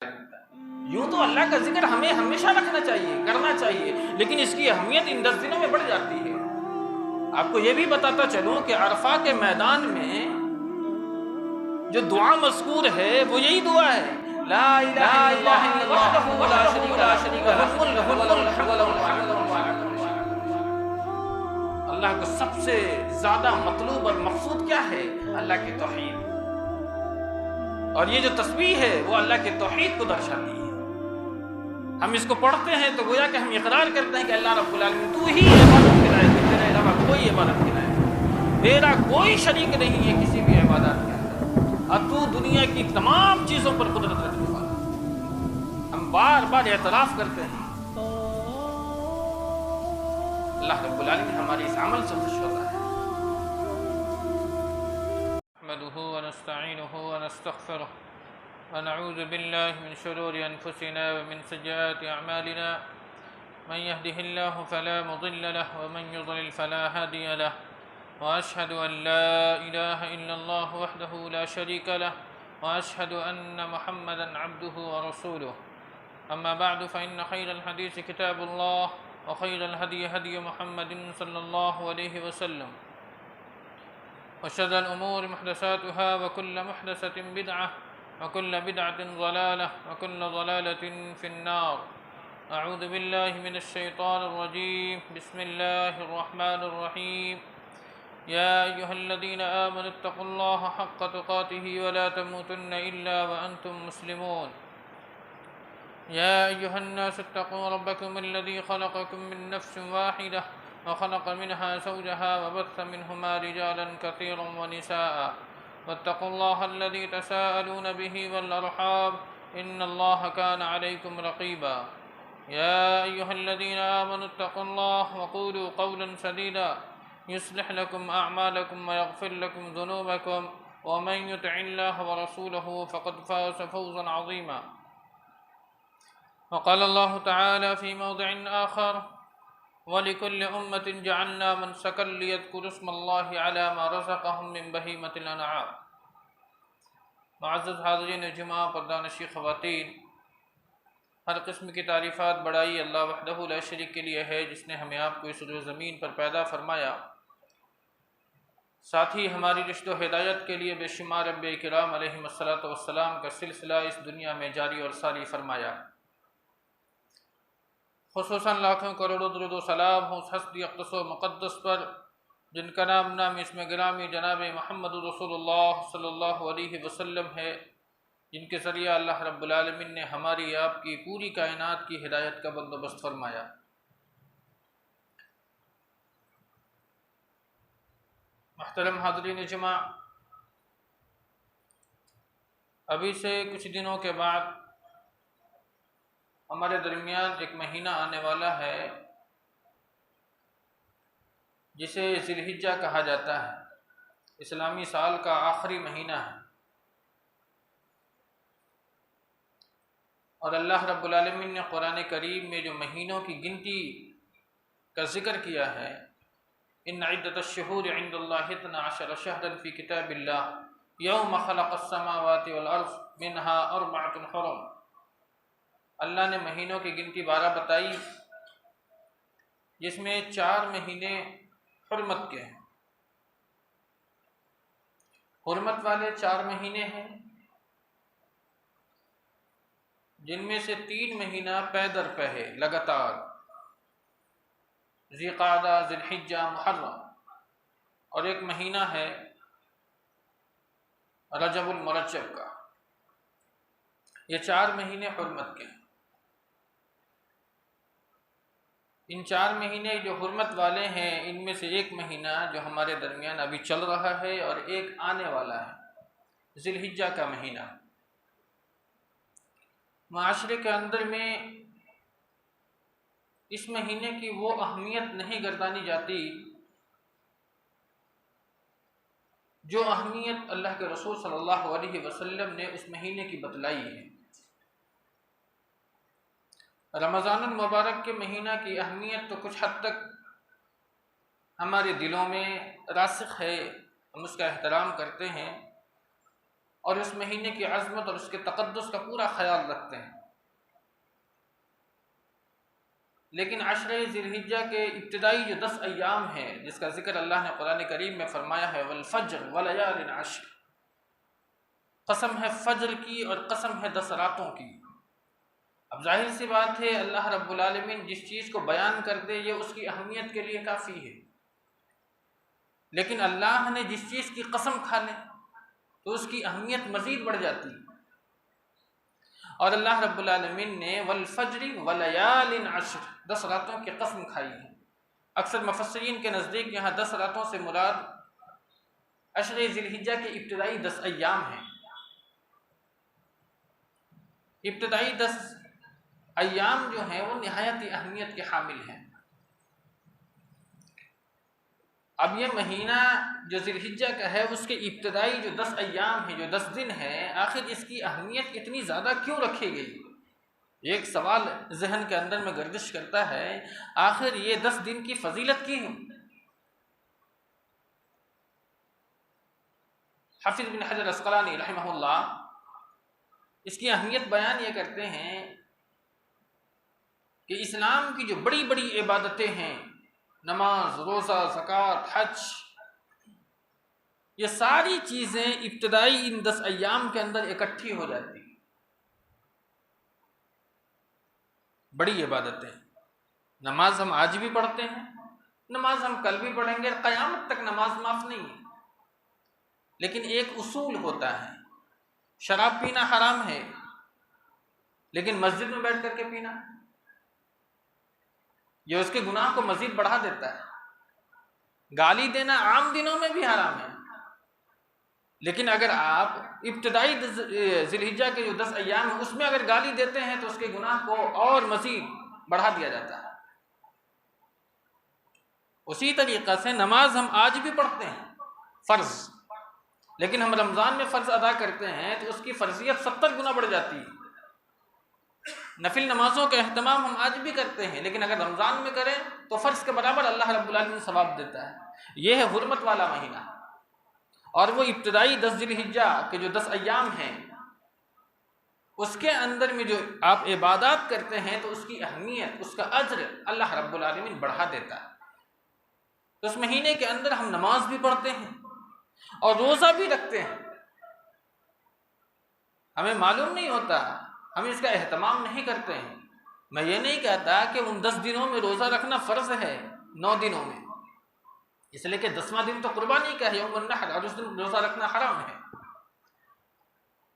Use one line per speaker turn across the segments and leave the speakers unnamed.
یوں تو اللہ کا ذکر ہمیں ہمیشہ رکھنا چاہیے، کرنا چاہیے، لیکن اس کی اہمیت ان 10 دنوں میں بڑھ جاتی ہے۔ آپ کو یہ بھی بتاتا چلوں کہ عرفہ کے میدان میں جو دعا مذکور ہے وہ یہی دعا ہے، لا الہ الا اللہ وحدہ لا شریک لہ لہ الملک وله الحمد۔ اللہ کو سب سے زیادہ مطلوب اور مقصود کیا ہے؟ اللہ کی توحید، اور یہ جو تسبیح ہے وہ اللہ کے توحید کو درشاتی ہے۔ ہم اس کو پڑھتے ہیں تو گویا کہ ہم اقرار کرتے ہیں کہ اللہ رب العالمین تو ہی عبادت کے لائق ہے، تیرے علاوہ کوئی عبادت کے لائق نہیں، تیرا کوئی شریک نہیں ہے کسی بھی عبادت کے اندر، اور تو دنیا کی تمام چیزوں پر قدرت رکھنے والا ہے۔ ہم بار بار اعتراف کرتے ہیں، اللہ رب العالمین ہمارے اس عمل سے خوش ہوتا ہے۔ نحمده ونستعینه ونستغفره ونعوذ بالله من شرور أنفسنا ومن سيئات أعمالنا، من يهده الله فلا مضل له ومن يضلل فلا هادي له، وأشهد أن لا إله إلا الله وحده لا شريك له، وأشهد أن محمدا عبده ورسوله، أما بعد فإن خير الحديث كتاب الله، وخير الهدي هدي محمد صلى الله عليه وسلم، وشر الأمور محدثاتها وكل محدثة بدعة وكل بدعة ضلالة وكل ضلالة في النار۔ أعوذ بالله من الشيطان الرجيم، بسم الله الرحمن الرحيم، يا أيها الذين آمنوا اتقوا الله حق تقاته ولا تموتن إلا وأنتم مسلمون، يا أيها الناس اتقوا ربكم الذي خلقكم من نفس واحدة وخلق منها زوجها وبث منهما رجالا كثيرا ونساء، واتقوا الله الذي تساءلون به والأرحام إن الله كان عليكم رقيبا، يا أيها الذين آمنوا اتقوا الله وقولوا قولا سديدا يصلح لكم أعمالكم ويغفر لكم ذنوبكم، ومن يطع الله ورسوله فقد فاز فوزا عظيما۔ وقال الله تعالى في موضع آخر، وَلِكُلِّ أُمَّةٍ جَعَلْنَا مَنْسَكًا لِيَذْكُرُوا اسْمَ اللَّهِ عَلَى مَا رَزَقَهُم مِّن بَهِيمَةِ الْأَنْعَامِ۔ معزز حاضرین جمعہ، پردہ خواتین، ہر قسم کی تعریفات بڑائی اللہ وحدہ لا شریک کے لیے ہے، جس نے ہمیں آپ کو اس زمین پر پیدا فرمایا، ساتھ ہی ہماری رشد و ہدایت کے لیے بے شمار انبیاء کرام علیہم السلام کا سلسلہ اس دنیا میں جاری اور ساری فرمایا۔ خصوصاً لاکھوں کروڑوں درود و سلام ہوں اس ہستی اقدس و مقدس پر جن کا نام اس میں گرامی جناب محمد رسول اللہ صلی اللہ علیہ وسلم ہے، جن کے ذریعہ اللہ رب العالمین نے ہماری آپ کی پوری کائنات کی ہدایت کا بندوبست فرمایا۔ محترم حاضرین جمعہ، ابھی سے کچھ دنوں کے بعد ہمارے درمیان ایک مہینہ آنے والا ہے جسے ذی الحجہ کہا جاتا ہے، اسلامی سال کا آخری مہینہ ہے، اور اللہ رب العالمین نے قرآن کریم میں جو مہینوں کی گنتی کا ذکر کیا ہے، ان عدۃ الشہور عند اللہ 12 شہرا فی کتاب اللہ یوم خلق السماوات والارض منها 4 حرم، اللہ نے مہینوں کی گنتی 12 بتائی، جس میں 4 مہینے حرمت کے ہیں۔ حرمت والے 4 مہینے ہیں، جن میں سے 3 مہینہ پے در پے ہے لگاتار، ذی قعدہ، ذی الحجہ، محرم، اور ایک مہینہ ہے رجب المرجب کا۔ یہ 4 مہینے حرمت کے ہیں۔ ان 4 مہینے جو حرمت والے ہیں، ان میں سے ایک مہینہ جو ہمارے درمیان ابھی چل رہا ہے اور ایک آنے والا ہے، ذی الحجہ کا مہینہ۔ معاشرے کے اندر میں اس مہینے کی وہ اہمیت نہیں گردانی جاتی جو اہمیت اللہ کے رسول صلی اللہ علیہ وسلم نے اس مہینے کی بتلائی ہے۔ رمضان المبارک کے مہینہ کی اہمیت تو کچھ حد تک ہمارے دلوں میں راسخ ہے، ہم اس کا احترام کرتے ہیں، اور اس مہینے کی عظمت اور اس کے تقدس کا پورا خیال رکھتے ہیں، لیکن عشر ذی الحجہ کے ابتدائی جو 10 ایام ہیں جس کا ذکر اللہ نے قرآن کریم میں فرمایا ہے والفجر ولیال عشر، قسم ہے فجر کی اور قسم ہے 10 راتوں کی۔ اب ظاہر سی بات ہے اللہ رب العالمین جس چیز کو بیان کر دے یہ اس کی اہمیت کے لیے کافی ہے، لیکن اللہ نے جس چیز کی قسم کھا لے تو اس کی اہمیت مزید بڑھ جاتی ہے۔ اور اللہ رب العالمین نے والفجر ولیال عشر 10 راتوں کی قسم کھائی ہے۔ اکثر مفسرین کے نزدیک یہاں 10 راتوں سے مراد عشر ذی الحجہ کے ابتدائی 10 ایام ہیں۔ ابتدائی 10 ایام جو ہیں وہ نہایت اہمیت کے حامل ہیں۔ اب یہ مہینہ جو ذی الحجہ کا ہے اس کے ابتدائی جو 10 ایام ہیں، جو 10 دن ہیں، آخر اس کی اہمیت اتنی زیادہ کیوں رکھی گئی؟ ایک سوال ذہن کے اندر میں گردش کرتا ہے، آخر یہ 10 دن کی فضیلت کی ہے؟ حافظ بن حجر عسقلانی رحمہ اللہ اس کی اہمیت بیان یہ کرتے ہیں کہ اسلام کی جو بڑی بڑی عبادتیں ہیں، نماز، روزہ، زکوٰۃ، حج، یہ ساری چیزیں ابتدائی ان 10 ایام کے اندر اکٹھی ہو جاتی ہیں۔ بڑی عبادتیں، نماز ہم آج بھی پڑھتے ہیں، نماز ہم کل بھی پڑھیں گے، قیامت تک نماز معاف نہیں ہے، لیکن ایک اصول ہوتا ہے، شراب پینا حرام ہے لیکن مسجد میں بیٹھ کر کے پینا یہ اس کے گناہ کو مزید بڑھا دیتا ہے۔ گالی دینا عام دنوں میں بھی حرام ہے، لیکن اگر آپ ابتدائی ذی الحجہ کے جو 10 ایام ہیں اس میں اگر گالی دیتے ہیں تو اس کے گناہ کو اور مزید بڑھا دیا جاتا ہے۔ اسی طریقہ سے نماز ہم آج بھی پڑھتے ہیں فرض، لیکن ہم رمضان میں فرض ادا کرتے ہیں تو اس کی فرضیت 70 گنا بڑھ جاتی ہے۔ نفل نمازوں کا اہتمام ہم آج بھی کرتے ہیں، لیکن اگر رمضان میں کریں تو فرض کے برابر اللہ رب العالمین ثواب دیتا ہے۔ یہ ہے حرمت والا مہینہ، اور وہ ابتدائی 10 ذی الحجہ کے جو 10 ایام ہیں اس کے اندر میں جو آپ عبادات کرتے ہیں تو اس کی اہمیت، اس کا اجر اللہ رب العالمین بڑھا دیتا ہے۔ تو اس مہینے کے اندر ہم نماز بھی پڑھتے ہیں اور روزہ بھی رکھتے ہیں۔ ہمیں معلوم نہیں ہوتا، ہم اس کا اہتمام نہیں کرتے ہیں۔ میں یہ نہیں کہتا کہ ان 10 دنوں میں روزہ رکھنا فرض ہے، 9 دنوں میں، اس لیے کہ 10واں دن تو قربانی کا ہے، یوم النحر، اور اس دن روزہ رکھنا حرام ہے۔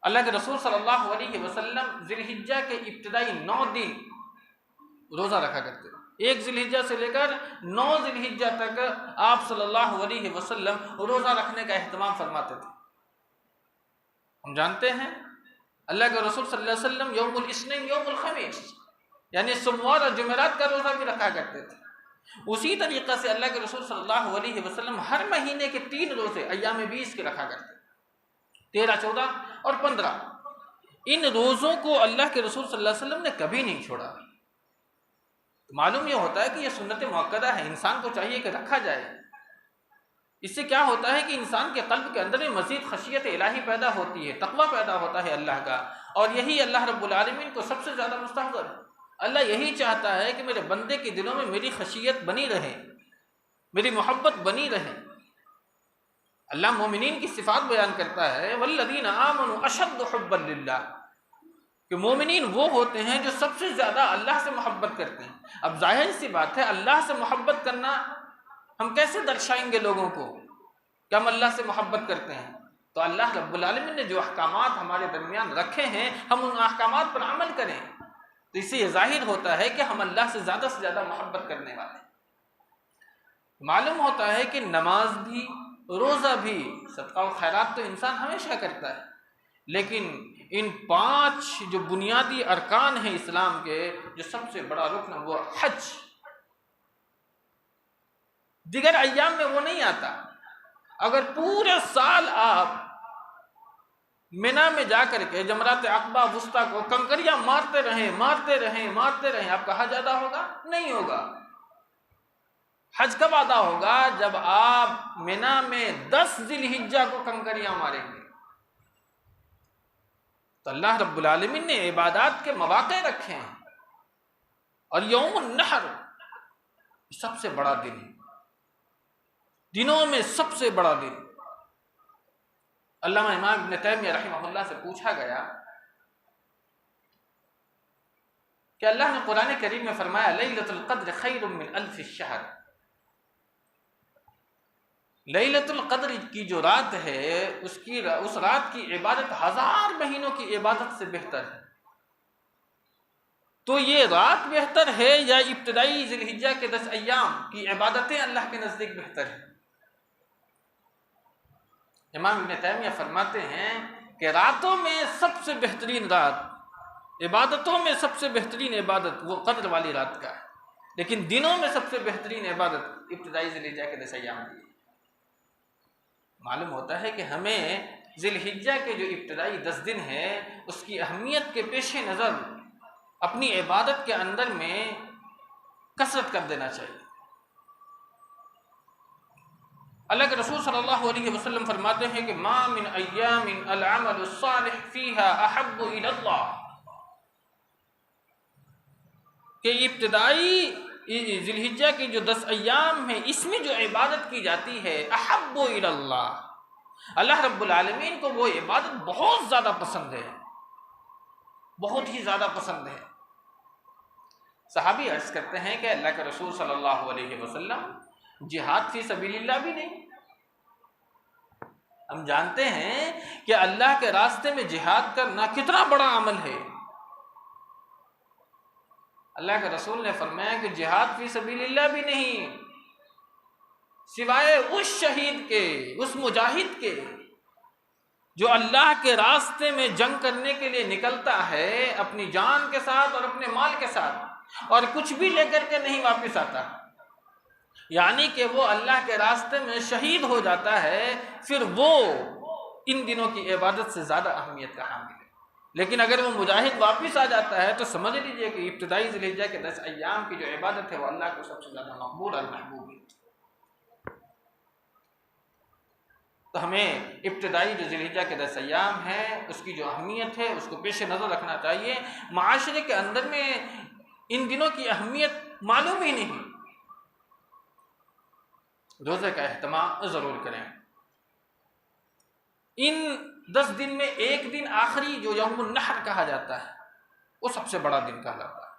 اللہ کے رسول صلی اللہ علیہ وسلم ذی الحجہ کے ابتدائی 9 دن روزہ رکھا کرتے ہیں۔ 1 ذی الحجہ سے لے کر 9 ذی الحجہ تک آپ صلی اللہ علیہ وسلم روزہ رکھنے کا اہتمام فرماتے تھے۔ ہم جانتے ہیں اللہ کے رسول صلی اللہ علیہ وسلم یوم الاثنین، یوم الخمیس، یعنی سوموار اور جمعرات کا روزہ بھی رکھا کرتے تھے۔ اسی طریقہ سے اللہ کے رسول صلی اللہ علیہ وسلم ہر مہینے کے 3 روزے ایام 20 کے رکھا کرتے تھے، 13، 14 اور 15۔ ان روزوں کو اللہ کے رسول صلی اللہ علیہ وسلم نے کبھی نہیں چھوڑا۔ معلوم یہ ہوتا ہے کہ یہ سنت مؤکدہ ہے، انسان کو چاہیے کہ رکھا جائے۔ اس سے کیا ہوتا ہے کہ انسان کے قلب کے اندر میں مزید خشیت الہی پیدا ہوتی ہے، تقویٰ پیدا ہوتا ہے اللہ کا، اور یہی اللہ رب العالمین کو سب سے زیادہ مستحضر ہے۔ اللہ یہی چاہتا ہے کہ میرے بندے کے دلوں میں میری خشیت بنی رہے، میری محبت بنی رہے۔ اللہ مومنین کی صفات بیان کرتا ہے والذین آمنوا اشد حبا للہ، کہ مومنین وہ ہوتے ہیں جو سب سے زیادہ اللہ سے محبت کرتے ہیں۔ اب ظاہر سی بات ہے اللہ سے محبت کرنا ہم کیسے درشائیں گے لوگوں کو کہ ہم اللہ سے محبت کرتے ہیں؟ تو اللہ رب العالمین نے جو احکامات ہمارے درمیان رکھے ہیں ہم ان احکامات پر عمل کریں، تو اس سے یہ ظاہر ہوتا ہے کہ ہم اللہ سے زیادہ محبت کرنے والے ہیں۔ معلوم ہوتا ہے کہ نماز بھی، روزہ بھی، صدقہ و خیرات تو انسان ہمیشہ کرتا ہے، لیکن ان 5 جو بنیادی ارکان ہیں اسلام کے، جو سب سے بڑا رکن وہ حج، دیگر ایام میں وہ نہیں آتا۔ اگر پورے سال آپ منا میں جا کر کے جمرات عقبہ وسطیٰ کو کنکریاں مارتے رہیں، آپ کا حج ادا ہوگا؟ نہیں ہوگا۔ حج کب ادا ہوگا؟ جب آپ منا میں 10 ذی الحجہ کو کنکریاں ماریں گے۔
تو اللہ رب العالمین نے عبادات کے مواقع رکھے ہیں، اور یوم النحر سب سے بڑا دن ہے، دنوں میں سب سے بڑا دن۔ علامہ امام ابن تیمیہ رحمہ اللہ سے پوچھا گیا کہ اللہ نے قرآن کریم میں فرمایا لیلۃ القدر خیر من الف الشہر، لیلۃ القدر کی جو رات ہے اس رات کی عبادت 1000 مہینوں کی عبادت سے بہتر ہے۔ تو یہ رات بہتر ہے یا ابتدائی ذی الحجہ کے 10 ایام کی عبادتیں اللہ کے نزدیک بہتر ہیں؟ امام ابن تیمیہ فرماتے ہیں کہ راتوں میں سب سے بہترین رات، عبادتوں میں سب سے بہترین عبادت وہ قدر والی رات کا ہے، لیکن دنوں میں سب سے بہترین عبادت ابتدائی ذی الحجہ کے 10 ایام کی ہے۔ معلوم ہوتا ہے کہ ہمیں ذی الحجہ کے جو ابتدائی 10 دن ہیں اس کی اہمیت کے پیش نظر اپنی عبادت کے اندر میں کثرت کر دینا چاہیے۔ اللہ کے رسول صلی اللہ علیہ وسلم فرماتے ہیں کہ ما من ایام العمل الصالح فیها احب الی اللہ، کہ ابتدائی ذی الحجہ کے جو 10 ایام ہیں اس میں جو عبادت کی جاتی ہے احب الی اللہ، اللہ رب العالمین کو وہ عبادت بہت زیادہ پسند ہے، بہت ہی زیادہ پسند ہے۔ صحابی عرض کرتے ہیں کہ اللہ کے رسول صلی اللہ علیہ وسلم جہاد فی سبیل اللہ بھی نہیں، ہم جانتے ہیں کہ اللہ کے راستے میں جہاد کرنا کتنا بڑا عمل ہے۔ اللہ کے رسول نے فرمایا کہ جہاد فی سبیل اللہ بھی نہیں، سوائے اس شہید کے، اس مجاہد کے جو اللہ کے راستے میں جنگ کرنے کے لیے نکلتا ہے اپنی جان کے ساتھ اور اپنے مال کے ساتھ، اور کچھ بھی لے کر کے نہیں واپس آتا، یعنی کہ وہ اللہ کے راستے میں شہید ہو جاتا ہے، پھر وہ ان دنوں کی عبادت سے زیادہ اہمیت کا حامل ہے۔ لیکن اگر وہ مجاہد واپس آ جاتا ہے تو سمجھ لیجئے کہ ابتدائی ذی الحجہ کے 10 ایام کی جو عبادت ہے وہ اللہ کو سب سے زیادہ مقبول اور محبوب ہے۔ تو ہمیں ابتدائی جو ذی الحجہ کے 10 ایام ہیں اس کی جو اہمیت ہے اس کو پیش نظر رکھنا چاہیے۔ معاشرے کے اندر میں ان دنوں کی اہمیت معلوم ہی نہیں، روزے کا اہتمام ضرور کریں۔ ان 10 دن میں ایک دن آخری جو یوم النحر کہا جاتا ہے وہ سب سے بڑا دن کہلاتا ہے۔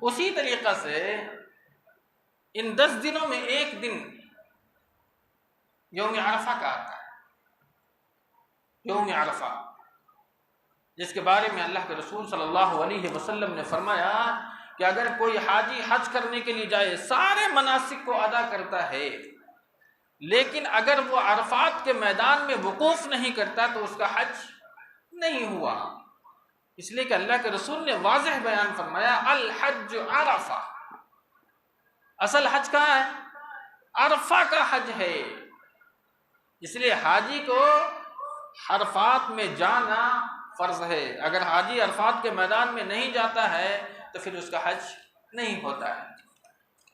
اسی طریقہ سے ان 10 دنوں میں ایک دن یوم عرفہ کا آتا ہے، یوم عرفہ، جس کے بارے میں اللہ کے رسول صلی اللہ علیہ وسلم نے فرمایا کہ اگر کوئی حاجی حج کرنے کے لیے جائے سارے مناسک کو ادا کرتا ہے، لیکن اگر وہ عرفات کے میدان میں وقوف نہیں کرتا تو اس کا حج نہیں ہوا، اس لیے کہ اللہ کے رسول نے واضح بیان فرمایا الحج عرفہ، اصل حج کہاں ہے؟ عرفہ کا حج ہے۔ اس لیے حاجی کو عرفات میں جانا فرض ہے، اگر حاجی عرفات کے میدان میں نہیں جاتا ہے تو پھر اس کا حج نہیں ہوتا ہے۔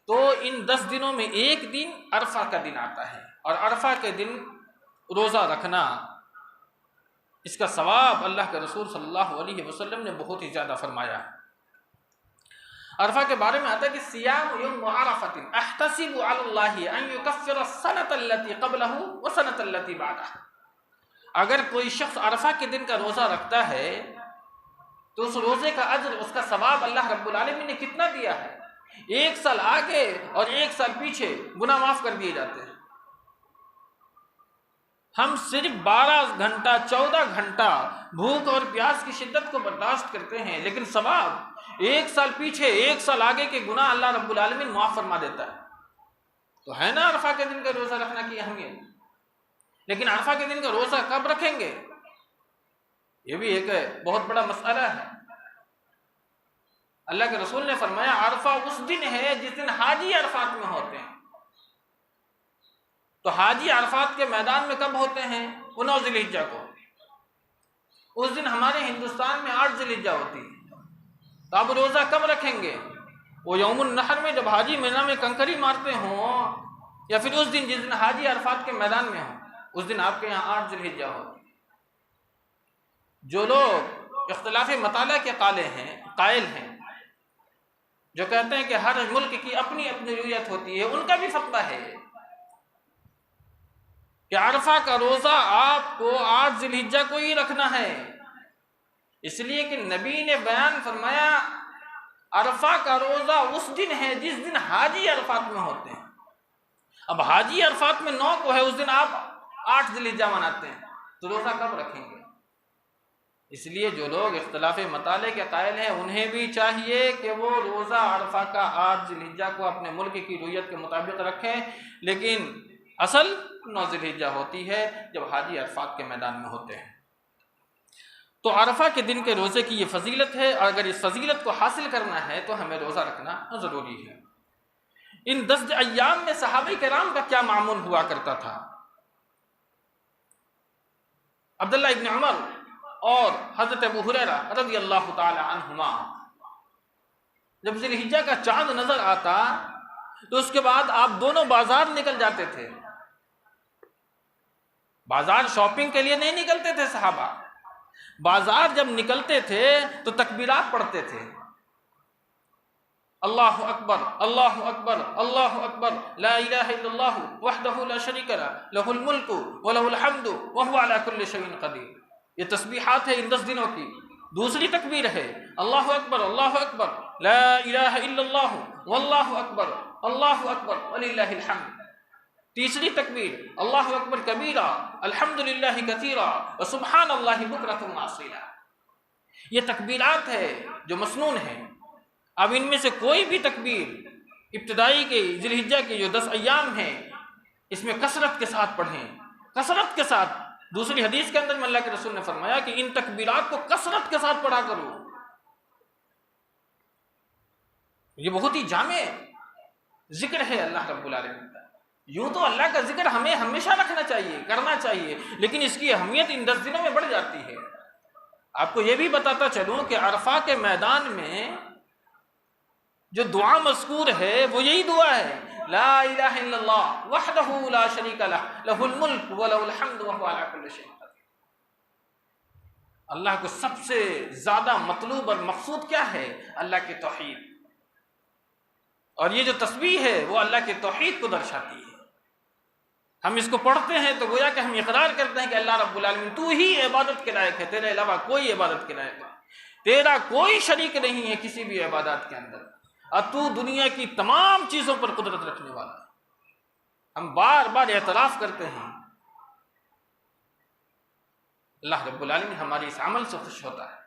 تو ان 10 دنوں میں ایک دن عرفہ کا دن آتا ہے، اور عرفہ کے دن روزہ رکھنا اس کا ثواب اللہ کے رسول صلی اللہ علیہ وسلم نے بہت ہی زیادہ فرمایا۔ عرفہ کے بارے میں آتا ہے کہ صیام یوم عرفۃ احتسب علی اللہ ان یکفر السنۃ التي قبلہ والسنۃ التي بعدہ، اگر کوئی شخص عرفہ کے دن کا روزہ رکھتا ہے تو اس روزے کا اجر، اس کا ثواب اللہ رب العالمین نے کتنا دیا ہے؟ 1 سال آگے اور 1 سال پیچھے گناہ معاف کر دیے جاتے ہیں۔ ہم صرف 12 گھنٹہ 14 گھنٹہ بھوک اور پیاس کی شدت کو برداشت کرتے ہیں، لیکن ثواب 1 سال پیچھے 1 سال آگے کے گناہ اللہ رب العالمین معاف فرما دیتا ہے۔ تو ہے نا عرفہ کے دن کا روزہ رکھنا کی اہمیت، لیکن عرفہ کے دن کا روزہ کب رکھیں گے یہ بھی ایک بہت بڑا مسئلہ ہے۔ اللہ کے رسول نے فرمایا عرفہ اس دن ہے جس دن حاجی عرفات میں ہوتے ہیں۔ تو حاجی عرفات کے میدان میں کب ہوتے ہیں؟ 9 ذی الحجہ کو، اس دن ہمارے ہندوستان میں 8 ذی الحجہ ہوتی ہے۔ تو اب روزہ کب رکھیں گے؟ وہ یوم النحر میں جب حاجی مینا میں کنکری مارتے ہوں، یا پھر اس دن جس دن حاجی عرفات کے میدان میں ہوں، اس دن آپ کے یہاں 8 ذی الحجہ ہوتی ہے۔ جو لوگ اختلاف مطالعہ کے قائل ہیں، جو کہتے ہیں کہ ہر ملک کی اپنی اپنی رویت ہوتی ہے، ان کا بھی فتویٰ ہے کہ عرفہ کا روزہ آپ کو 8 ذی الحجہ کو ہی رکھنا ہے، اس لیے کہ نبی نے بیان فرمایا عرفہ کا روزہ اس دن ہے جس دن حاجی عرفات میں ہوتے ہیں۔ اب حاجی عرفات میں 9 کو ہے، اس دن آپ 8 ذی الحجہ مناتے ہیں، تو روزہ کب رکھیں گے؟ اس لیے جو لوگ اختلاف مطالعے کے قائل ہیں انہیں بھی چاہیے کہ وہ روزہ عرفہ کا 8 ذی الحجہ کو اپنے ملک کی رویت کے مطابق رکھیں، لیکن اصل 9 ذی الحجہ ہوتی ہے جب حاجی عرفات کے میدان میں ہوتے ہیں۔ تو عرفہ کے دن کے روزے کی یہ فضیلت ہے، اور اگر اس فضیلت کو حاصل کرنا ہے تو ہمیں روزہ رکھنا ضروری ہے۔ ان 10 ایام میں صحابہ کرام کا کیا معمول ہوا کرتا تھا؟ عبداللہ ابن عمر اور حضرت ابو ہریرہ رضی اللہ تعالی عنہما جب ذی الحجہ کا چاند نظر آتا تو اس کے بعد آپ دونوں بازار نکل جاتے تھے۔ بازار شاپنگ کے لیے نہیں نکلتے تھے صحابہ، بازار جب نکلتے تھے تو تکبیرات پڑھتے تھے، اللہ اکبر اللہ اکبر اللہ اکبر لا الہ الا اللہ وحدہ لا شریک لہ لہ الملک ولہ الحمد وہو علی کل شیء قدیر۔ یہ تسبیحات ہے ان 10 دنوں کی۔ دوسری تکبیر ہے اللہ اکبر لا الہ الا اللہ واللہ اکبر وللہ الحمد۔ تیسری تکبیر اللہ اکبر کبیرہ الحمدللہ کثیرہ وسبحان اللہ بکرۃ واصیلہ۔ یہ تکبیرات ہے جو مسنون ہیں۔ اب ان میں سے کوئی بھی تکبیر ابتدائی کے ذی الحجہ کے جو 10 ایام ہیں اس میں کثرت کے ساتھ پڑھیں، کثرت کے ساتھ۔ دوسری حدیث کے اندر میں اللہ کے رسول نے فرمایا کہ ان تکبیرات کو کثرت کے ساتھ پڑھا کرو۔ یہ بہت ہی جامع ذکر ہے اللہ رب العالمین کا۔ یوں تو اللہ کا ذکر ہمیں ہمیشہ رکھنا چاہیے، کرنا چاہیے، لیکن اس کی اہمیت ان 10 دنوں میں بڑھ جاتی ہے۔ آپ کو یہ بھی بتاتا چلوں کہ عرفہ کے میدان میں جو دعا مذکور ہے وہ یہی دعا ہے، لا الہ الا اللہ وحدہ لا شریک لہ لہ الملک ولہ الحمد وہو علی کل شیء قدیر۔ اللہ کو سب سے زیادہ مطلوب اور مقصود کیا ہے؟ اللہ کی توحید، اور یہ جو تسبیح ہے وہ اللہ کی توحید کو درشاتی ہے۔ ہم اس کو پڑھتے ہیں تو گویا کہ ہم اقرار کرتے ہیں کہ اللہ رب العالمین تو ہی عبادت کے لائق ہے، تیرے علاوہ کوئی عبادت کے لائق نہیں، تیرا کوئی شریک نہیں ہے کسی بھی عبادات کے اندر، اور تو دنیا کی تمام چیزوں پر قدرت رکھنے والا ہے۔ ہم بار بار اعتراف کرتے ہیں، اللہ رب العالمین ہماری اس عمل سے خوش ہوتا ہے۔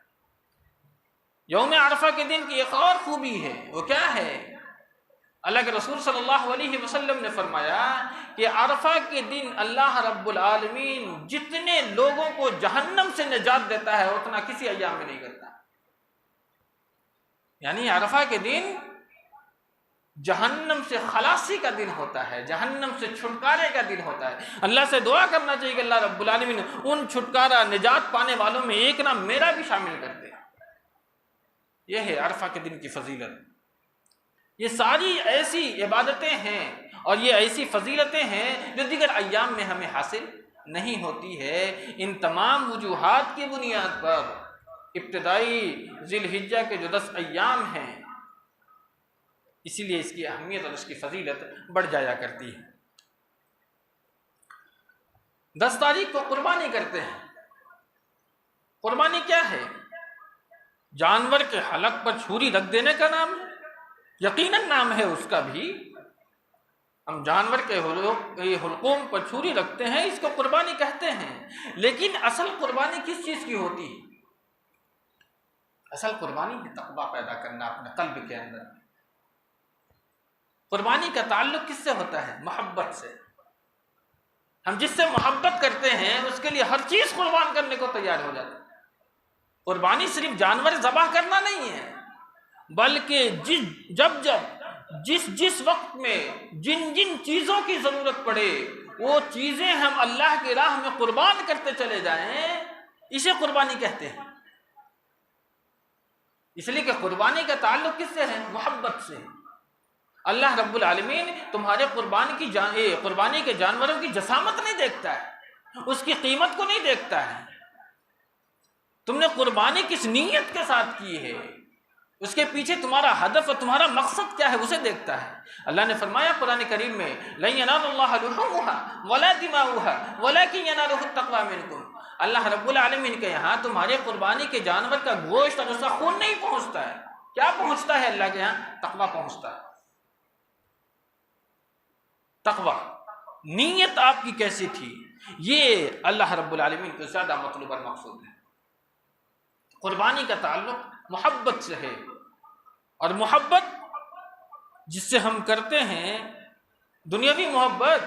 یوم عرفہ کے دن کی ایک اور خوبی ہے، وہ کیا ہے؟ اللہ کے رسول صلی اللہ علیہ وسلم نے فرمایا کہ عرفہ کے دن اللہ رب العالمین جتنے لوگوں کو جہنم سے نجات دیتا ہے اتنا کسی ایام میں نہیں کرتا۔ یعنی عرفہ کے دن جہنم سے خلاصی کا دن ہوتا ہے، جہنم سے چھٹکارے کا دن ہوتا ہے۔ اللہ سے دعا کرنا چاہیے کہ اللہ رب العالمین ان چھٹکارا نجات پانے والوں میں ایک نام میرا بھی شامل کر دے۔ یہ ہے عرفہ کے دن کی فضیلت۔ یہ ساری ایسی عبادتیں ہیں اور یہ ایسی فضیلتیں ہیں جو دیگر ایام میں ہمیں حاصل نہیں ہوتی ہے۔ ان تمام وجوہات کی بنیاد پر ابتدائی ذی الحجہ کے جو 10 ایام ہیں اسی لیے اس کی اہمیت اور اس کی فضیلت بڑھ جایا کرتی ہے۔ 10 تاریخ کو قربانی کرتے ہیں۔ قربانی کیا ہے؟ جانور کے حلق پر چھری رکھ دینے کا نام ہے، یقیناً نام ہے اس کا بھی۔ ہم جانور کے حلقوم پر چھری رکھتے ہیں، اس کو قربانی کہتے ہیں، لیکن اصل قربانی کس چیز کی ہوتی ہے؟ اصل قربانی ہے تقویٰ پیدا کرنا اپنے قلب کے اندر۔ قربانی کا تعلق کس سے ہوتا ہے؟ محبت سے۔ ہم جس سے محبت کرتے ہیں اس کے لیے ہر چیز قربان کرنے کو تیار ہو جاتے ہیں۔ قربانی صرف جانور ذبح کرنا نہیں ہے، بلکہ جس وقت میں جن چیزوں کی ضرورت پڑے وہ چیزیں ہم اللہ کی راہ میں قربان کرتے چلے جائیں، اسے قربانی کہتے ہیں۔ اس لیے کہ قربانی کا تعلق کس سے ہے؟ محبت سے۔ اللہ رب العالمین تمہارے قربانی کے جانوروں کی جسامت نہیں دیکھتا ہے، اس کی قیمت کو نہیں دیکھتا ہے، تم نے قربانی کس نیت کے ساتھ کی ہے، اس کے پیچھے تمہارا ہدف اور تمہارا مقصد کیا ہے، اسے دیکھتا ہے۔ اللہ نے فرمایا قرآن کریم میں لن ینال اللہ لحومها ولا دماؤها ولکن ینالہ التقوی منکم، اللہ رب العالمین کے یہاں تمہارے قربانی کے جانور کا گوشت اور اس کا خون نہیں پہنچتا ہے، کیا پہنچتا ہے اللہ کے یہاں؟ تقوی پہنچتا ہے۔ تقوی، نیت آپ کی کیسی تھی، یہ اللہ رب العالمین کو زیادہ مطلوب اور مقصود ہے۔ قربانی کا تعلق محبت سے ہے، اور محبت جس سے ہم کرتے ہیں دنیاوی محبت،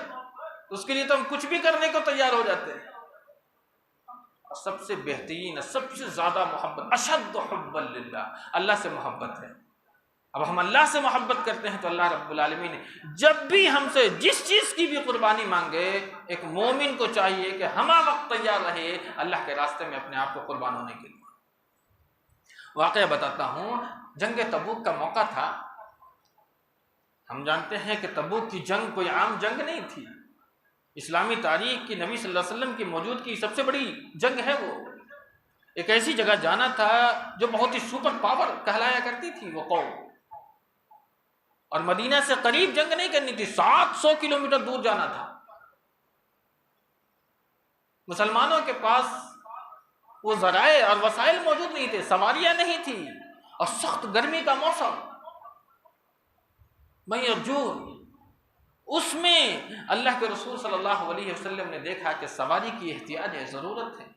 اس کے لیے تو ہم کچھ بھی کرنے کو تیار ہو جاتے ہیں، اور سب سے بہترین، سب سے زیادہ محبت اشد حبا للہ، اللہ سے محبت ہے۔ اب ہم اللہ سے محبت کرتے ہیں تو اللہ رب العالمین جب بھی ہم سے جس چیز کی بھی قربانی مانگے، ایک مومن کو چاہیے کہ ہمہ وقت تیار رہے اللہ کے راستے میں اپنے آپ کو قربان ہونے کے لیے۔ واقعہ بتاتا ہوں، جنگ تبوک کا موقع تھا۔ ہم جانتے ہیں کہ تبوک کی جنگ کوئی عام جنگ نہیں تھی، اسلامی تاریخ کی نبی صلی اللہ علیہ وسلم کی موجودگی سب سے بڑی جنگ ہے۔ وہ ایک ایسی جگہ جانا تھا جو بہت ہی سپر پاور کہلایا کرتی تھی وہ قوم، اور مدینہ سے قریب جنگ نہیں کرنی تھی، 700 کلومیٹر دور جانا تھا۔ مسلمانوں کے پاس وہ ذرائع اور وسائل موجود نہیں تھے، سواریاں نہیں تھی، اور سخت گرمی کا موسم، مئی اور جون، اس میں اللہ کے رسول صلی اللہ علیہ وسلم نے دیکھا کہ سواری کی احتیاج ہے، ضرورت ہے،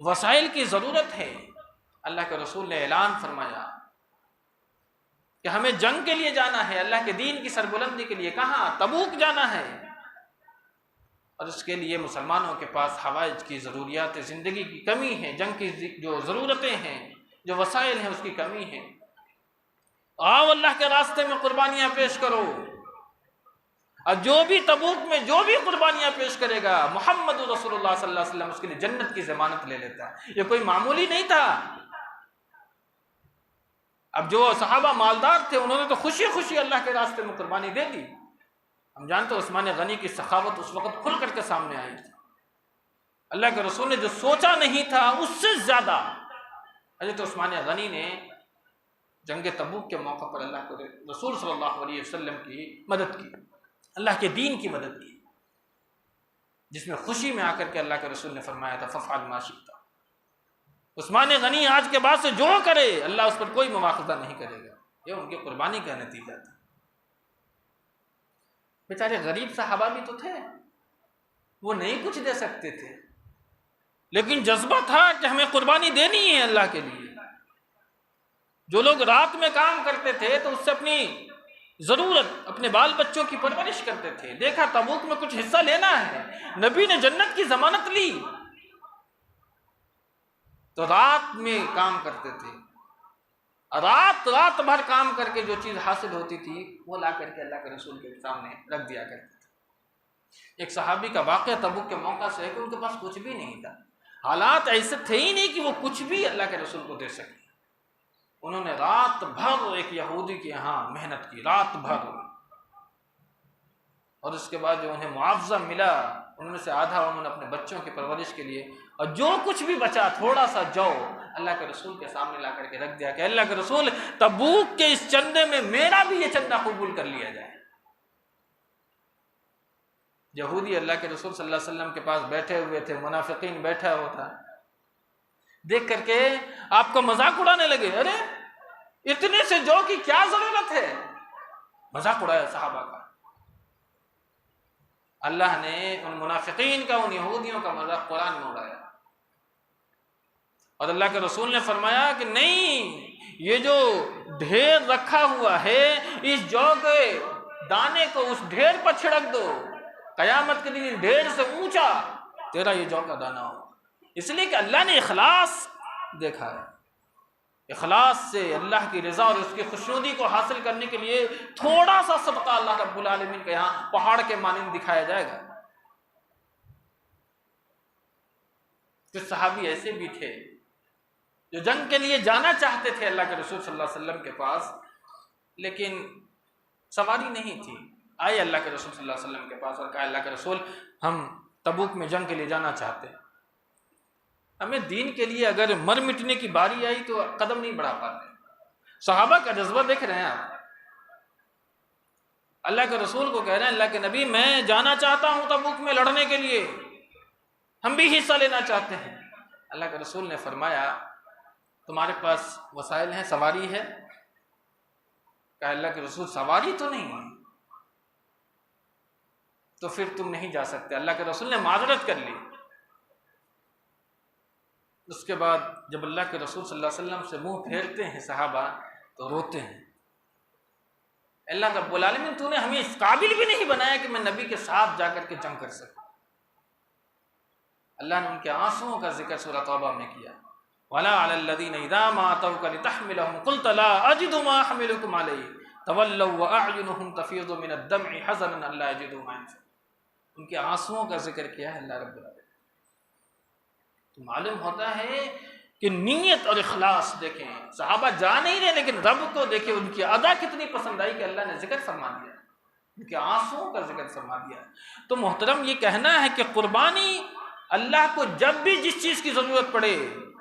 وسائل کی ضرورت ہے۔ اللہ کے رسول نے اعلان فرمایا کہ ہمیں جنگ کے لیے جانا ہے، اللہ کے دین کی سربلندی کے لیے۔ کہاں؟ تبوک جانا ہے، اور اس کے لیے مسلمانوں کے پاس حوائج کی ضروریات زندگی کی کمی ہے، جنگ کی جو ضرورتیں ہیں، جو وسائل ہیں، اس کی کمی ہے۔ آؤ اللہ کے راستے میں قربانیاں پیش کرو، اور جو بھی تبوک میں جو بھی قربانیاں پیش کرے گا محمد رسول اللہ صلی اللہ علیہ وسلم اس کے لیے جنت کی ضمانت لے لیتا ہے۔ یہ کوئی معمولی نہیں تھا۔ اب جو صحابہ مالدار تھے انہوں نے تو خوشی خوشی اللہ کے راستے میں قربانی دے دی۔ ہم جانتے ہیں عثمان غنی کی سخاوت اس وقت کھل کر کے سامنے آئی تھی۔ اللہ کے رسول نے جو سوچا نہیں تھا اس سے زیادہ حضرت عثمان غنی نے جنگ تبوک کے موقع پر اللہ کے رسول صلی اللہ علیہ وسلم کی مدد کی، اللہ کے دین کی مدد کی، جس میں خوشی میں آ کر کے اللہ کے رسول نے فرمایا تھا ففعل ما شئت۔ عثمان غنی آج کے بعد سے جو کرے اللہ اس پر کوئی مواخذہ نہیں کرے گا، یہ ان کی قربانی کا نتیجہ تھا۔ بیچارے غریب صحابہ بھی تو تھے، وہ نہیں کچھ دے سکتے تھے، لیکن جذبہ تھا کہ ہمیں قربانی دینی ہے اللہ کے لیے۔ جو لوگ رات میں کام کرتے تھے تو اس سے اپنی ضرورت، اپنے بال بچوں کی پرورش کرتے تھے۔ دیکھا تبوک میں کچھ حصہ لینا ہے، نبی نے جنت کی ضمانت لی تو رات میں کام کرتے تھے، رات بھر کام کر کے جو چیز حاصل ہوتی تھی وہ لا کر کے اللہ کے رسول کے سامنے رکھ دیا کرتے تھے۔ ایک صحابی کا واقعہ تبوک کے موقع سے ہے کہ ان کے پاس کچھ بھی نہیں تھا، حالات ایسے تھے ہی نہیں کہ وہ کچھ بھی اللہ کے رسول کو دے سکے۔ انہوں نے رات بھر ایک یہودی کے یہاں محنت کی، رات بھر، اور اس کے بعد جو انہیں معاوضہ ملا ان میں سے آدھا انہوں نے اپنے بچوں کی پرورش کے لیے، اور جو کچھ بھی بچا تھوڑا سا جو اللہ کے رسول کے سامنے لا کر کے رکھ دیا کہ اللہ کے رسول تبوک کے اس چندے میں میرا بھی یہ چندہ قبول کر لیا جائے۔ یہودی اللہ کے رسول صلی اللہ علیہ وسلم کے پاس بیٹھے ہوئے تھے، منافقین بیٹھا ہوا تھا، دیکھ کر کے آپ کو مذاق اڑانے لگے، ارے اتنے سے جو کی کیا ضرورت ہے، مذاق اڑایا صحابہ کا۔ اللہ نے ان منافقین کا، ان یہودیوں کا مذاق قرآن میں اڑایا، اور اللہ کے رسول نے فرمایا کہ نہیں، یہ جو ڈھیر رکھا ہوا ہے اس جو کے دانے کو اس ڈھیر پر چھڑک دو، قیامت کے دن ڈھیر سے اونچا تیرا یہ جو کا دانہ ہو۔ اس لیے کہ اللہ نے اخلاص دیکھا ہے، اخلاص سے اللہ کی رضا اور اس کی خوشنودی کو حاصل کرنے کے لیے تھوڑا سا صدقہ اللہ رب العالمین کے یہاں پہاڑ کے مانند دکھایا جائے گا۔ کچھ صحابی ایسے بھی تھے جو جنگ کے لیے جانا چاہتے تھے اللہ کے رسول صلی اللہ علیہ وسلم کے پاس، لیکن سواری نہیں تھی۔ آئے اللہ کے رسول صلی اللہ علیہ وسلم کے پاس اور کہا اللہ کے رسول ہم تبوک میں جنگ کے لیے جانا چاہتے ہیں۔ ہمیں دین کے لیے اگر مر مٹنے کی باری آئی تو قدم نہیں بڑھا پاتے. صحابہ کا جذبہ دیکھ رہے ہیں آپ. اللہ کے رسول کو کہہ رہے ہیں اللہ کے نبی میں جانا چاہتا ہوں تبوک میں لڑنے کے لیے, ہم بھی حصہ لینا چاہتے ہیں. اللہ کے رسول نے فرمایا تمہارے پاس وسائل ہیں, سواری ہے؟ کہا اللہ کے رسول سواری تو نہیں ہے. تو پھر تم نہیں جا سکتے. اللہ کے رسول نے معذرت کر لی. اس کے بعد جب اللہ کے رسول صلی اللہ علیہ وسلم سے منہ پھیرتے ہیں صحابہ تو روتے ہیں, اللہ رب العالمین تو نے ہمیں اس قابل بھی نہیں بنایا کہ میں نبی کے ساتھ جا کر کے جنگ کر سکوں. اللہ نے ان کے آنسوؤں کا ذکر سورۃ توبہ میں کیا. وَلَا عَلَى الَّذِينَ إِذَا مَا أَتَوْكَ لِتَحْمِلَهُمْ قُلْتَ لَا أَجِدُ مَا أَحْمِلُكُمْ عَلَيْهِ تَوَلَّوْا وَأَعْيُنُهُمْ تَفِيضُ مِنَ الدَّمْعِ حَزَنًا أَلَّا يَجِدُوا مَا يُنْفِقُونَ. ان کے آنسوؤں کا ذکر کیا ہے اللہ رب العالمین. تو معلوم ہوتا ہے کہ نیت اور اخلاص دیکھیں, صحابہ جا نہیں رہے لیکن رب کو دیکھیں ان کی ادا کتنی پسند آئی کہ اللہ نے ذکر فرما دیا, ان کے آنسوؤں کا ذکر فرما دیا. تو محترم یہ کہنا ہے کہ قربانی اللہ کو جب بھی جس چیز کی ضرورت پڑے,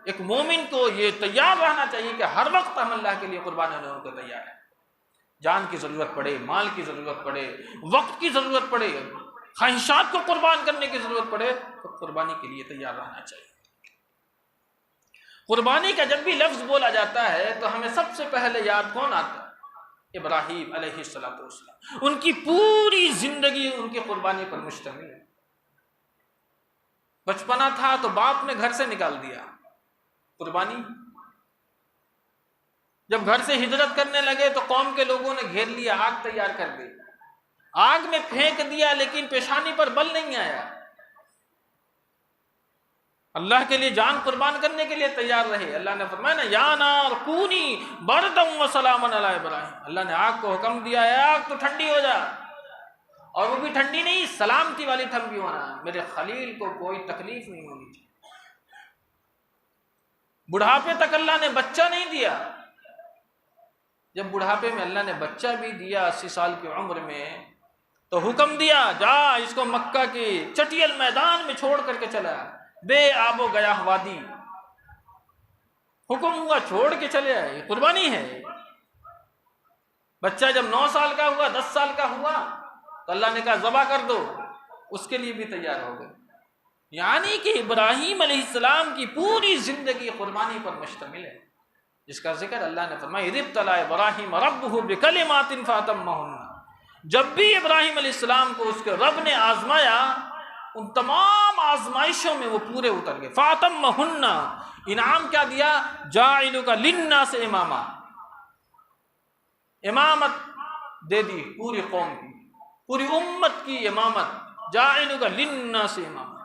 ایک مومن کو یہ تیار رہنا چاہیے کہ ہر وقت ہم اللہ کے لیے قربانی ہونے کو تیار ہیں. جان کی ضرورت پڑے, مال کی ضرورت پڑے, وقت کی ضرورت پڑے, خواہشات کو قربان کرنے کی ضرورت پڑے تو قربانی کے لیے تیار رہنا چاہیے. قربانی کا جب بھی لفظ بولا جاتا ہے تو ہمیں سب سے پہلے یاد کون آتا ہے؟ ابراہیم علیہ السلام. ان کی پوری زندگی ان کی قربانی پر مشتمل ہے. بچپنا تھا تو باپ نے گھر سے نکال دیا, قربانی. جب گھر سے ہجرت کرنے لگے تو قوم کے لوگوں نے گھیر لیا, آگ تیار کر دی, آگ میں پھینک دیا لیکن پیشانی پر بل نہیں آیا. اللہ کے لیے جان قربان کرنے کے لیے تیار رہے. اللہ نے فرمایا نا یا نار کونی بردم و سلاما علی ابراہیم. اللہ نے آگ کو حکم دیا ہے آگ تو ٹھنڈی ہو جا, اور وہ بھی ٹھنڈی نہیں, سلامتی والی ٹھنڈی ہونا. میرے خلیل کو کوئی تکلیف نہیں ہونی چاہیے. بڑھاپے تک اللہ نے بچہ نہیں دیا. جب بڑھاپے میں اللہ نے بچہ بھی دیا 80 سال کی عمر میں تو حکم دیا جا اس کو مکہ کی چٹیل میدان میں چھوڑ کر کے چلا, بے آب و گیاہ وادی. حکم ہوا چھوڑ کے چلے آئے. یہ قربانی ہے. بچہ جب 9 سال کا ہوا, 10 سال کا ہوا تو اللہ نے کہا ذبح کر دو, اس کے لیے بھی تیار ہو گئے. یعنی کہ ابراہیم علیہ السلام کی پوری زندگی قربانی پر مشتمل ہے, جس کا ذکر اللہ نے فرمایا اذ ابتلى ابراہیم ربہ بکلمات فاتمہن. جب بھی ابراہیم علیہ السلام کو اس کے رب نے آزمایا ان تمام آزمائشوں میں وہ پورے اتر گئے. فاتمہن, انعام کیا دیا؟ جاعلک للناس اماما, امامت دے دی پوری قوم کی, پوری امت کی امامت. جاعلک للناس اماما,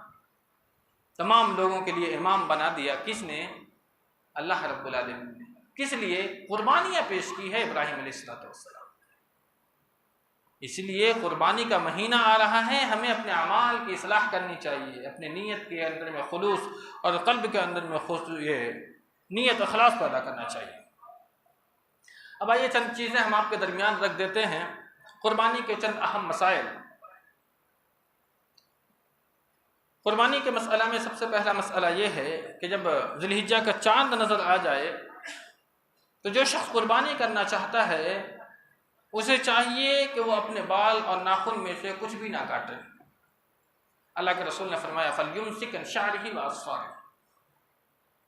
تمام لوگوں کے لیے امام بنا دیا. کس نے؟ اللہ رب العالمین نے. کس لیے؟ قربانیاں پیش کی ہے ابراہیم علیہ السلام. اس لیے قربانی کا مہینہ آ رہا ہے, ہمیں اپنے اعمال کی اصلاح کرنی چاہیے, اپنے نیت کے اندر میں خلوص اور قلب کے اندر میں یہ نیت اخلاص پیدا کرنا چاہیے. اب آئیے چند چیزیں ہم آپ کے درمیان رکھ دیتے ہیں, قربانی کے چند اہم مسائل. قربانی کے مسئلہ میں سب سے پہلا مسئلہ یہ ہے کہ جب ذی الحجہ کا چاند نظر آ جائے تو جو شخص قربانی کرنا چاہتا ہے اسے چاہیے کہ وہ اپنے بال اور ناخن میں سے کچھ بھی نہ کاٹے. اللہ کے رسول نے فرمایا فَلْيُمْسِكْ عَنْ شَعْرِهِ وَأَظْفَارِهِ,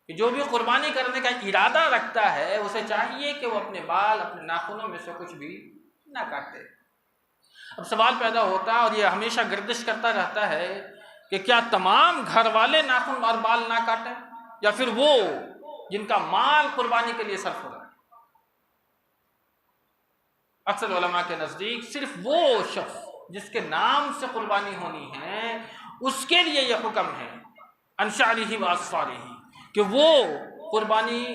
کہ جو بھی قربانی کرنے کا ارادہ رکھتا ہے اسے چاہیے کہ وہ اپنے بال, اپنے ناخنوں میں سے کچھ بھی نہ کاٹے. اب سوال پیدا ہوتا ہے اور یہ ہمیشہ گردش کرتا رہتا ہے کہ کیا تمام گھر والے ناخن اور بال نہ کاٹیں یا پھر وہ جن کا مال قربانی کے لیے صرف ہو رہا ہے. اکثر علماء کے نزدیک صرف وہ شخص جس کے نام سے قربانی ہونی ہے اس کے لیے یہ حکم ہے عن شعرہ واظفارہ, کہ وہ قربانی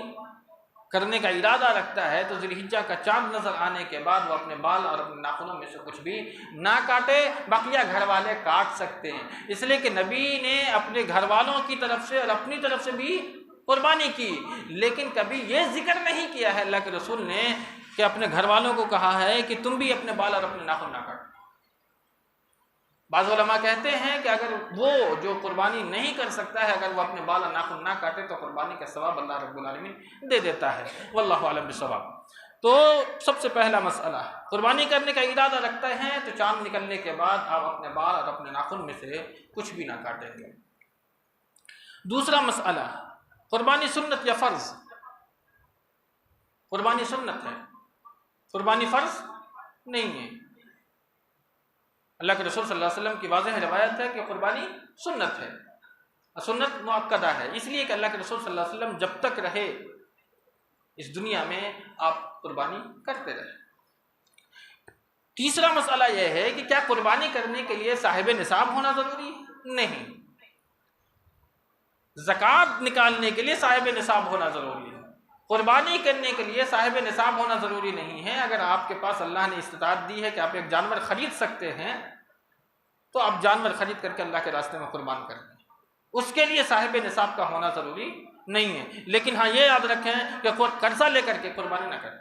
کرنے کا ارادہ رکھتا ہے تو ذی الحجہ کا چاند نظر آنے کے بعد وہ اپنے بال اور اپنے ناخنوں میں سے کچھ بھی نہ کاٹے. بقیہ گھر والے کاٹ سکتے ہیں, اس لیے کہ نبی نے اپنے گھر والوں کی طرف سے اور اپنی طرف سے بھی قربانی کی, لیکن کبھی یہ ذکر نہیں کیا ہے اللہ کے رسول نے کہ اپنے گھر والوں کو کہا ہے کہ تم بھی اپنے بال اور اپنے ناخن نہ کاٹو. بعض علماء کہتے ہیں کہ اگر وہ جو قربانی نہیں کر سکتا ہے، اگر وہ اپنے بال اور ناخن نہ کاٹے تو قربانی کا ثواب اللہ رب العالمین دے دیتا ہے۔ واللہ اعلم بالصواب۔ تو سب سے پہلا مسئلہ، قربانی کرنے کا ارادہ رکھتے ہیں تو چاند نکلنے کے بعد آپ اپنے بال اور اپنے ناخن میں سے کچھ بھی نہ کاٹیں گے۔ دوسرا مسئلہ، قربانی سنت یا فرض؟ قربانی سنت ہے، قربانی فرض نہیں ہے۔ اللہ کے رسول صلی اللہ علیہ وسلم کی واضح روایت ہے کہ قربانی سنت ہے، سنت مؤکدہ ہے، اس لیے کہ اللہ کے رسول صلی اللہ علیہ وسلم جب تک رہے اس دنیا میں آپ قربانی کرتے رہے۔ تیسرا مسئلہ یہ ہے کہ کیا قربانی کرنے کے لیے صاحب نصاب ہونا ضروری ہے؟ نہیں۔ زکوٰۃ نکالنے کے لیے صاحب نصاب ہونا ضروری ہے، قربانی کرنے کے لیے صاحب نصاب ہونا ضروری نہیں ہے۔ اگر آپ کے پاس اللہ نے استطاعت دی ہے کہ آپ ایک جانور خرید سکتے ہیں تو آپ جانور خرید کر کے اللہ کے راستے میں قربان کر دیں، اس کے لیے صاحب نصاب کا ہونا ضروری نہیں ہے۔ لیکن ہاں یہ یاد رکھیں کہ قرضہ لے کر کے قربانی نہ کریں،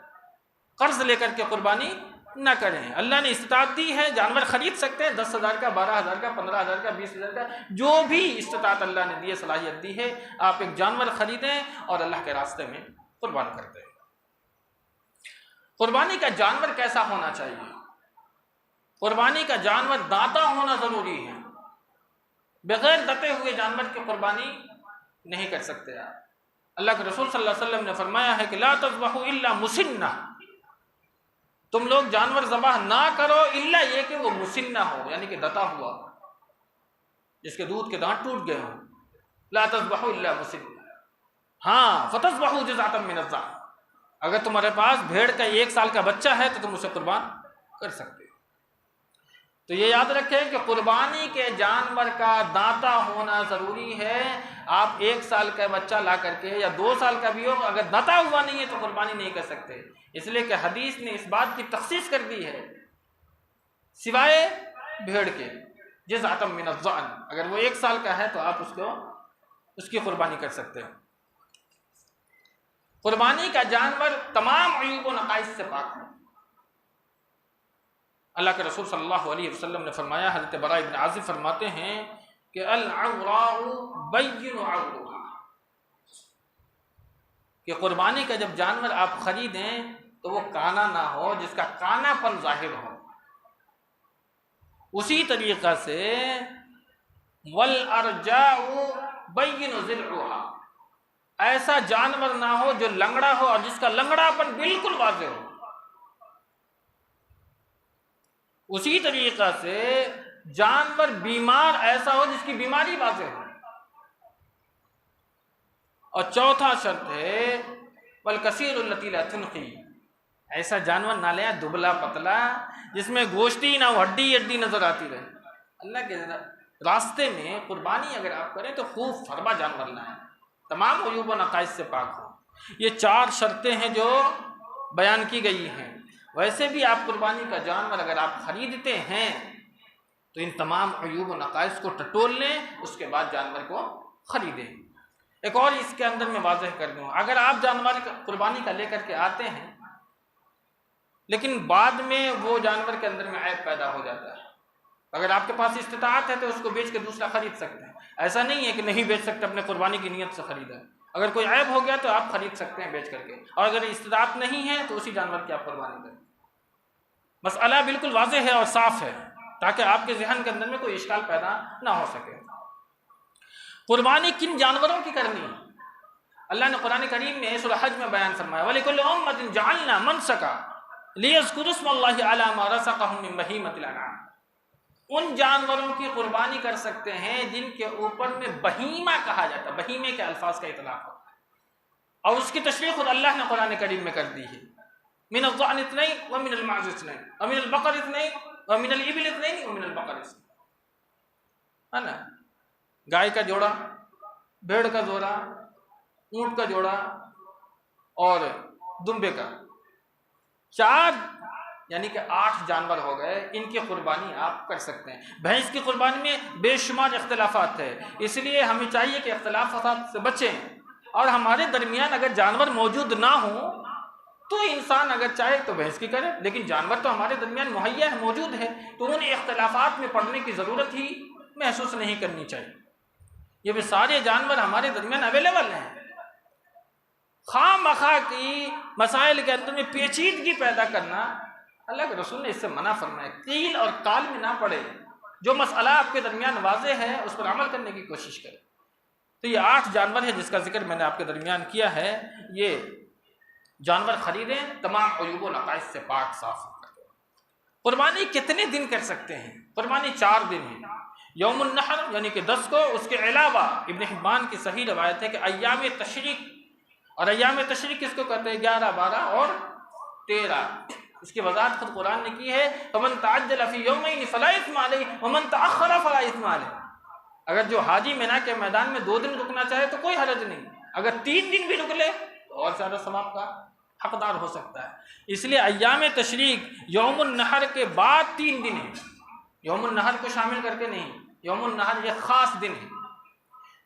قرض لے کر کے قربانی نہ کریں۔ اللہ نے استطاعت دی ہے، جانور خرید سکتے ہیں، 10,000 کا، 12,000 کا، 15,000 کا، 20,000 کا، جو بھی استطاعت اللہ نے دی ہے، صلاحیت دی ہے، آپ ایک جانور خریدیں اور اللہ کے راستے میں قربان کرتے ہیں۔ قربانی کا جانور کیسا ہونا چاہیے؟ قربانی کا جانور دانتا ہونا ضروری ہے، بغیر دتے ہوئے جانور کی قربانی نہیں کر سکتے آپ۔ اللہ کے رسول صلی اللہ علیہ وسلم نے فرمایا ہے کہ لا تذبحوا الا مسنہ، تم لوگ جانور ذبح نہ کرو الا یہ کہ وہ مسنہ ہو، یعنی کہ دتا ہوا، جس کے دودھ کے دانت ٹوٹ گئے ہوں۔ لا تذبحوا الا مسنہ، ہاں فتذبحوا جزعۃ من الضأن، اگر تمہارے پاس بھیڑ کا 1 سال کا بچہ ہے تو تم اسے قربان کر سکتے ہو۔ تو یہ یاد رکھیں کہ قربانی کے جانور کا دانتا ہونا ضروری ہے۔ آپ 1 سال کا بچہ لا کر کے یا 2 سال کا بھی ہو، اگر دانتا ہوا نہیں ہے تو قربانی نہیں کر سکتے، اس لیے کہ حدیث نے اس بات کی تخصیص کر دی ہے سوائے بھیڑ کے، جزعۃ من الضأن، اگر وہ 1 سال کا ہے تو آپ اس کی قربانی کر سکتے ہیں۔ قربانی کا جانور تمام عیوب و نقائص سے پاک ہے۔ اللہ کے رسول صلی اللہ علیہ وسلم نے فرمایا، حضرت براء بن عازب فرماتے ہیں کہ العوراء بین عورها، کہ قربانی کا جب جانور آپ خریدیں تو وہ کانا نہ ہو، جس کا کانا پن ظاہر ہو۔ اسی طریقہ سے والارجاء بین ضلعها، ایسا جانور نہ ہو جو لنگڑا ہو اور جس کا لنگڑا پن بالکل واضح ہو۔ اسی طریقہ سے جانور بیمار ایسا ہو جس کی بیماری واضح ہو۔ اور چوتھا شرط ہے والکثیر التی لا تنقی، ایسا جانور نہ لیں دبلا پتلا جس میں گوشتی نہ ہو، ہڈی ہڈی نظر آتی رہے۔ اللہ کے راستے میں قربانی اگر آپ کریں تو خوب فرما جانور لائیں، تمام عیوب و نقائص سے پاک ہو۔ یہ 4 شرطیں ہیں جو بیان کی گئی ہیں۔ ویسے بھی آپ قربانی کا جانور اگر آپ خریدتے ہیں تو ان تمام عیوب و نقائص کو ٹٹول لیں، اس کے بعد جانور کو خریدیں۔ ایک اور اس کے اندر میں واضح کر دوں، اگر آپ جانور قربانی کا لے کر کے آتے ہیں لیکن بعد میں وہ جانور کے اندر میں عیب پیدا ہو جاتا ہے، اگر آپ کے پاس استطاعت ہے تو اس کو بیچ کے دوسرا خرید سکتے ہیں، ایسا نہیں ہے کہ نہیں بیچ سکتے، اپنے قربانی کی نیت سے خریدا ہے۔ اگر کوئی عیب ہو گیا تو آپ خرید سکتے ہیں بیچ کر کے، اور اگر استطاعت نہیں ہے تو اسی جانور کی آپ قربانی کریں۔ مسئلہ بالکل واضح ہے اور صاف ہے تاکہ آپ کے ذہن کے اندر میں کوئی اشکال پیدا نہ ہو سکے۔ قربانی کن جانوروں کی کرنی ہے؟ اللہ نے قرآن کریم میں سورہ حج میں بیان فرمایا وَلِكُلِّ أُمَّةٍ جَعَلْنَا مَنسَكًا لِيَذْكُرُوا اسْمَ اللَّهِ عَلَىٰ مَا رَزَقَهُم مِّن بَهِيمَةِ الْأَنْعَامِ، ان جانوروں کی قربانی کر سکتے ہیں جن کے اوپر میں بہیمہ کہا جاتا ہے، بہیمے کے الفاظ کا اطلاق ہوتا ہے، اور اس کی تشریح خود اللہ نے قرآن کریم میں کر دی ہے۔ من الضأن 2 ومن المعز 2 ومن البقر 2 ومن الابل 2 ومن البقر 2، ہے نا، گائے کا جوڑا، بھیڑ کا جوڑا، اونٹ کا جوڑا اور دمبے کا، 4 یعنی کہ 8 جانور ہو گئے، ان کی قربانی آپ کر سکتے ہیں۔ بھینس کی قربانی میں بے شمار اختلافات ہے، اس لیے ہمیں چاہیے کہ اختلافات سے بچیں، اور ہمارے درمیان اگر جانور موجود نہ ہوں تو انسان اگر چاہے تو بحث کی کرے، لیکن جانور تو ہمارے درمیان مہیا ہے، موجود ہے، تو ان اختلافات میں پڑنے کی ضرورت ہی محسوس نہیں کرنی چاہیے۔ یہ بھی سارے جانور ہمارے درمیان اویلیبل ہیں۔ خواہ مخواہ کی مسائل کے اندر میں پیچیدگی پیدا کرنا، اللہ کے رسول نے اس سے منع فرمایا۔ قیل اور قال میں نہ پڑے، جو مسئلہ آپ کے درمیان واضح ہے اس پر عمل کرنے کی کوشش کرے۔ تو یہ 8 جانور ہے جس کا ذکر میں نے آپ کے درمیان کیا ہے۔ یہ جانور خریدیں تمام عیوب و نقائص سے پاک صاف کر۔ قربانی کتنے دن کر سکتے ہیں؟ قربانی 4 دن ہے۔ یوم النحر یعنی کہ 10 کو، اس کے علاوہ ابن حبان کی صحیح روایت ہے کہ ایام تشریق، اور ایام تشریق کس کو کہتے ہیں؟ 11، 12 اور 13۔ اس کی وضاحت خود قرآن نے کی ہے، فمن تعجل فی یومین فلا اثم علیہ ومن تأخر فلا اثم علیہ۔ اگر جو حاجی مینا کے میدان میں 2 دن رکنا چاہے تو کوئی حرج نہیں، اگر 3 دن بھی رک لے تو اور زیادہ ثواب کا حقدار ہو سکتا ہے۔ اس لیے ایام تشریق یوم النحر کے بعد 3 دن ہیں، یوم النحر کو شامل کر کے نہیں، یوم النحر یہ خاص دن ہے۔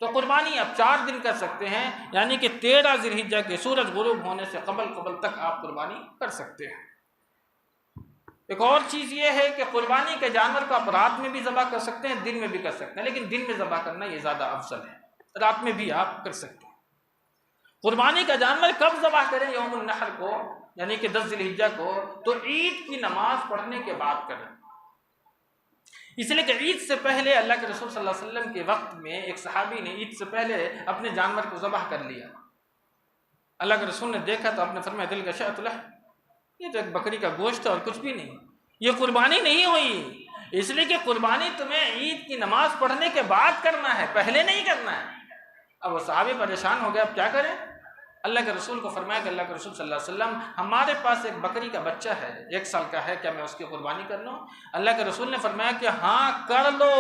تو قربانی اب 4 دن کر سکتے ہیں، یعنی کہ 13 ذی الحجہ کے سورج غروب ہونے سے قبل تک آپ قربانی کر سکتے ہیں۔ ایک اور چیز یہ ہے کہ قربانی کے جانور کو آپ رات میں بھی ذبح کر سکتے ہیں، دن میں بھی کر سکتے ہیں، لیکن دن میں ذبح کرنا یہ زیادہ افضل ہے، رات میں بھی آپ کر سکتے ہیں۔ قربانی کا جانور کب ذبح کریں؟ یوم النحر کو، یعنی کہ 10 ذی الحجہ کو، تو عید کی نماز پڑھنے کے بعد کریں۔ اس لیے کہ عید سے پہلے اللہ کے رسول صلی اللہ علیہ وسلم کے وقت میں ایک صحابی نے عید سے پہلے اپنے جانور کو ذبح کر لیا۔ اللہ کے رسول نے دیکھا تو آپ نے فرمایا دل کا شأت لہ، یہ تو ایک بکری کا گوشت ہے اور کچھ بھی نہیں، یہ قربانی نہیں ہوئی۔ اس لیے کہ قربانی تمہیں عید کی نماز پڑھنے کے بعد کرنا ہے، پہلے نہیں کرنا ہے۔ اب وہ صحابی پریشان ہو گئے، اب کیا کریں؟ اللہ کے رسول کو فرمایا کہ اللہ کے رسول صلی اللہ علیہ وسلم ہمارے پاس ایک بکری کا بچہ ہے، 1 سال کا ہے، کیا میں اس کی قربانی کر لوں؟ اللہ کے رسول نے فرمایا کہ ہاں کر لو،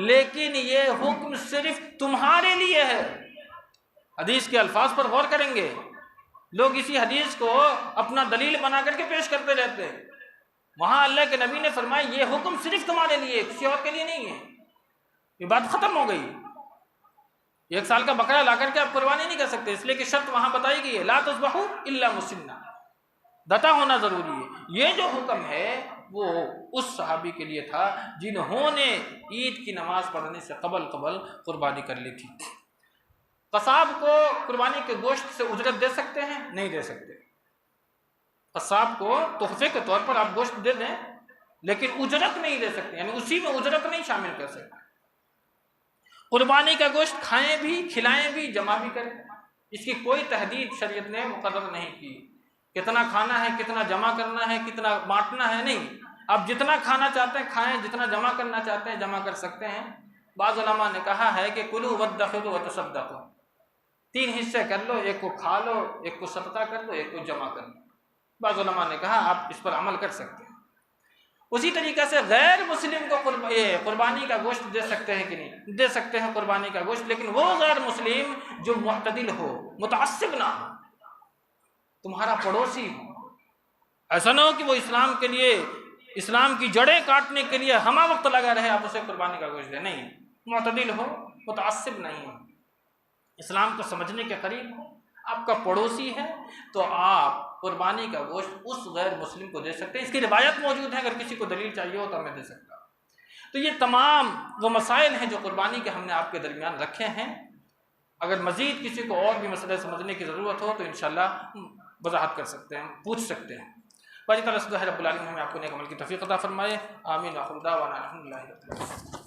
لیکن یہ حکم صرف تمہارے لیے ہے۔ حدیث کے الفاظ پر غور کریں گے، لوگ اسی حدیث کو اپنا دلیل بنا کر کے پیش کرتے رہتے ہیں۔ وہاں اللہ کے نبی نے فرمایا یہ حکم صرف تمہارے لیے، کسی اور کے لیے نہیں ہے۔ یہ بات ختم ہو گئی۔ 1 سال کا بکرا لا کر کے آپ قربانی نہیں کر سکتے، اس لیے کہ شرط وہاں بتائی گئی ہے، لا تذبحوا الا مسنہ، دتا ہونا ضروری ہے۔ یہ جو حکم ہے وہ اس صحابی کے لیے تھا جنہوں نے عید کی نماز پڑھنے سے قبل قربانی کر لی تھی۔ قصاب کو قربانی کے گوشت سے اجرت دے سکتے ہیں؟ نہیں دے سکتے۔ قصاب کو تحفے کے طور پر آپ گوشت دے دیں، لیکن اجرت نہیں دے سکتے، یعنی اسی میں اجرت نہیں شامل کر سکتے۔ قربانی کا گوشت کھائیں بھی، کھلائیں بھی، جمع بھی کریں، اس کی کوئی تحدید شریعت نے مقرر نہیں کی، کتنا کھانا ہے، کتنا جمع کرنا ہے، کتنا بانٹنا ہے، نہیں۔ آپ جتنا کھانا چاہتے ہیں کھائیں، جتنا جمع کرنا چاہتے ہیں جمع کر سکتے ہیں۔ بعض علماء نے کہا ہے کہ کلوا وادخروا وتصدقوا، 3 حصے کر لو، ایک کو کھا لو، ایک کو صدقہ کر لو، ایک کو جمع کر لو۔ بعض علماء نے کہا آپ اس پر عمل کر سکتے ہیں۔ اسی طریقے سے غیر مسلم کو قربانی کا گوشت دے سکتے ہیں کہ نہیں؟ دے سکتے ہیں قربانی کا گوشت، لیکن وہ غیر مسلم جو معتدل ہو، متعصب نہ ہو، تمہارا پڑوسی ہو۔ ایسا نہ ہو کہ وہ اسلام کے لیے، اسلام کی جڑیں کاٹنے کے لیے ہمہ وقت لگا رہے، آپ اسے قربانی کا گوشت دیں، نہیں۔ معتدل ہو، متعصب نہیں ہو، اسلام کو سمجھنے کے قریب ہو، آپ کا پڑوسی ہے، تو آپ قربانی کا گوشت اس غیر مسلم کو دے سکتے ہیں۔ اس کی روایت موجود ہے، اگر کسی کو دلیل چاہیے ہو تو میں دے سکتا ہوں۔ تو یہ تمام وہ مسائل ہیں جو قربانی کے ہم نے آپ کے درمیان رکھے ہیں۔ اگر مزید کسی کو اور بھی مسئلے سمجھنے کی ضرورت ہو تو انشاءاللہ وضاحت کر سکتے ہیں، پوچھ سکتے ہیں۔ باری تعالیٰ رب العالمین ہمیں آپ کو نیک عمل کی توفیق عطا فرمائے، آمین۔ وآخر دعوانا الحمدللہ رب العالمین۔